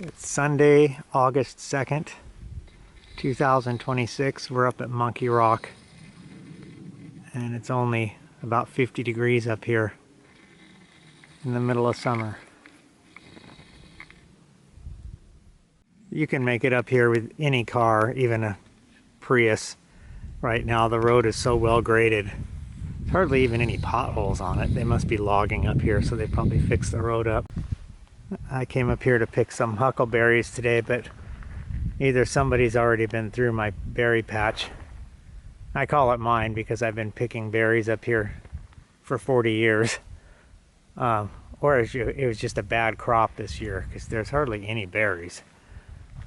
It's Sunday, August 2nd, 2026. We're up at Monkey Rock, and it's only about 50 degrees up here in the middle of summer. You can make it up here with any car, even a Prius. Right now the road is so well graded. There's hardly even any potholes on it. They must be logging up here, so they probably fixed the road up. I came up here to pick some huckleberries today, but either somebody's already been through my berry patch. I call it mine because I've been picking berries up here for 40 years. Or it was just a bad crop this year because there's hardly any berries.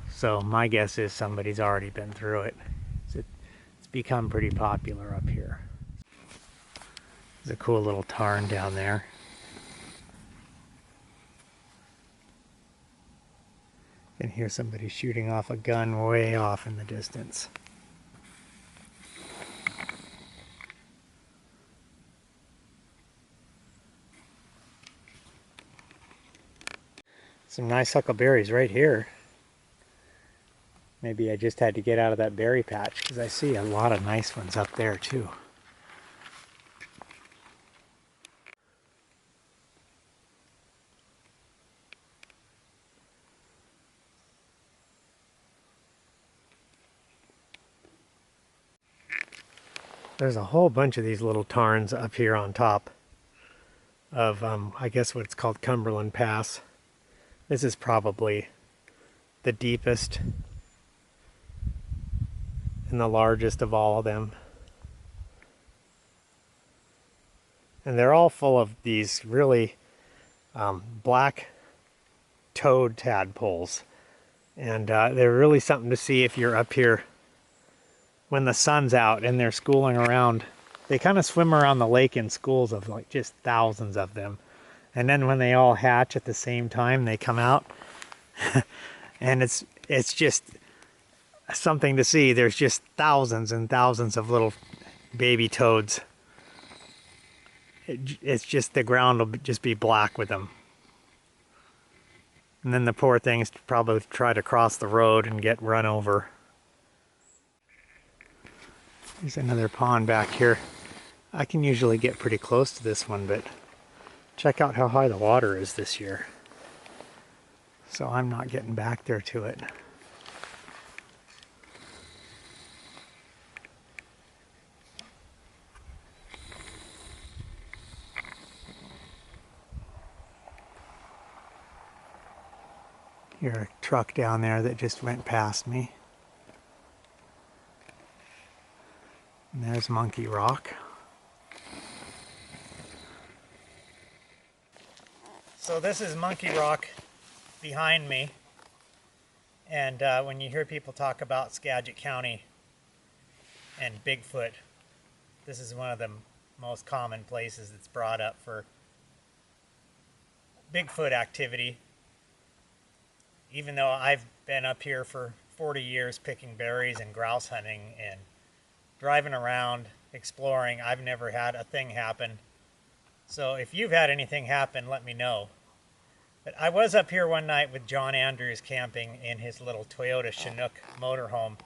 So my guess is somebody's already been through it. It's become pretty popular up here. There's a cool little tarn down there. You can hear somebody shooting off a gun way off in the distance. Some nice huckleberries right here. Maybe I just had to get out of that berry patch because I see a lot of nice ones up there too. There's a whole bunch of these little tarns up here on top of, I guess what's called Cumberland Pass. This is probably the deepest and the largest of all of them. And they're all full of these really black toad tadpoles. And they're really something to see if you're up here when the sun's out and they're schooling around. They kind of swim around the lake in schools of like just thousands of them. And then when they all hatch at the same time, they come out. And it's just something to see. There's just thousands and thousands of little baby toads. It's just the ground will just be black with them. And then the poor things probably try to cross the road and get run over. There's another pond back here. I can usually get pretty close to this one, but check out how high the water is this year. So I'm not getting back there to it. Here's a truck down there that just went past me. And there's Monkey Rock. So this is Monkey Rock behind me. And when you hear people talk about Skagit County and Bigfoot, this is one of the most common places that's brought up for Bigfoot activity. Even though I've been up here for 40 years picking berries and grouse hunting and driving around, exploring, I've never had a thing happen. So if you've had anything happen, let me know. But I was up here one night with John Andrews camping in his little Toyota Chinook motorhome.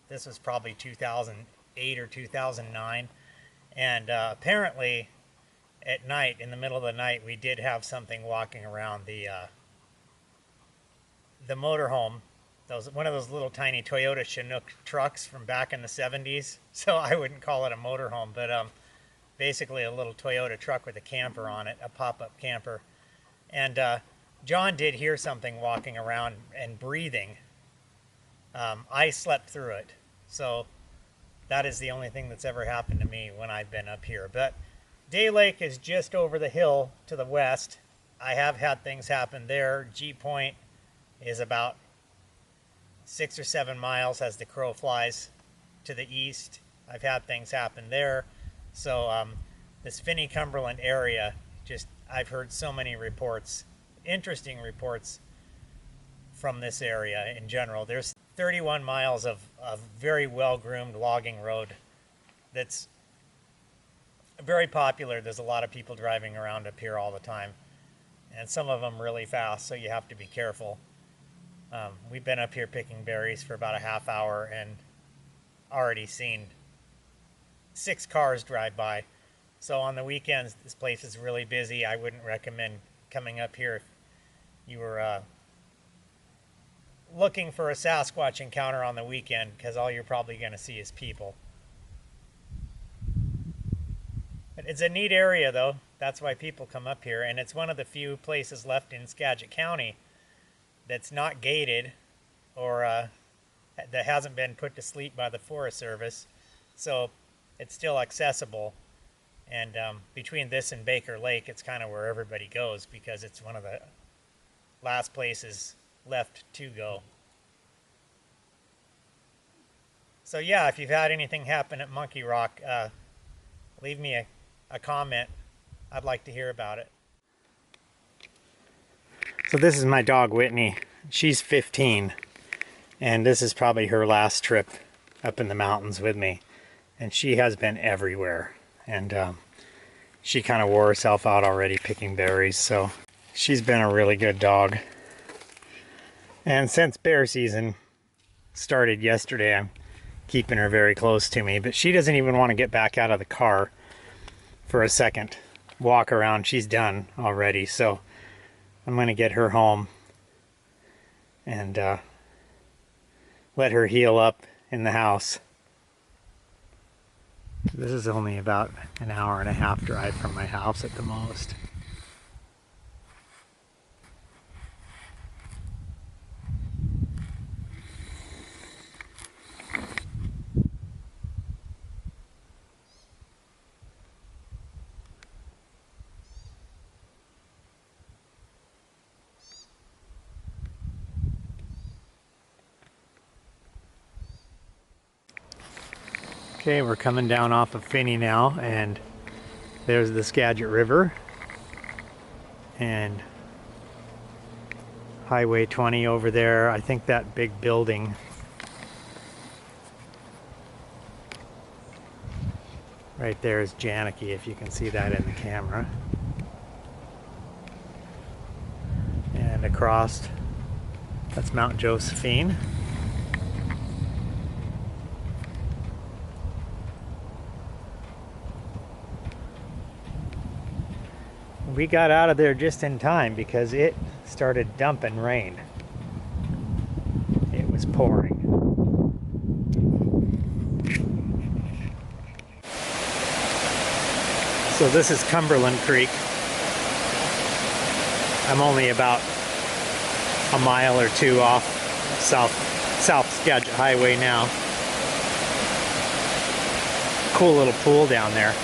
This was probably 2008 or 2009. And apparently at night, in the middle of the night, we did have something walking around the motorhome. One of those little tiny Toyota Chinook trucks from back in the 70s. So I wouldn't call it a motorhome, but basically a little Toyota truck with a camper on it, a pop-up camper. And John did hear something walking around and breathing. I slept through it. So that is the only thing that's ever happened to me when I've been up here. But Day Lake is just over the hill to the west. I have had things happen there. G Point is about 6 or 7 miles as the crow flies to the east. I've had things happen there. So this Finney, Cumberland area, I've heard so many reports, interesting reports from this area in general. There's 31 miles of very well-groomed logging road that's very popular. There's a lot of people driving around up here all the time. and some of them really fast, so you have to be careful. We've been up here picking berries for about a half hour and already seen 6 cars drive by. So on the weekends, this place is really busy. I wouldn't recommend coming up here if you were looking for a Sasquatch encounter on the weekend, because all you're probably going to see is people. But it's a neat area, though. That's why people come up here, and it's one of the few places left in Skagit County that's not gated or that hasn't been put to sleep by the Forest Service. So it's still accessible. And between this and Baker Lake, it's kind of where everybody goes because it's one of the last places left to go. So yeah, if you've had anything happen at Monkey Rock, leave me a comment. I'd like to hear about it. So this is my dog Whitney. She's 15, and this is probably her last trip up in the mountains with me, and she has been everywhere, and she kind of wore herself out already picking berries, so she's been a really good dog. And since bear season started yesterday, I'm keeping her very close to me, but she doesn't even want to get back out of the car for a second walk around. She's done already, so I'm going to get her home and let her heal up in the house. This is only about an hour and a half drive from my house at the most. Okay, we're coming down off of Finney now, and there's the Skagit River and Highway 20 over there. I think that big building right there is Janaki, if you can see that in the camera. And across, that's Mount Josephine. We got out of there just in time because it started dumping rain. It was pouring. So this is Cumberland Creek. I'm only about a mile or two off South Skagit Highway now. Cool little pool down there.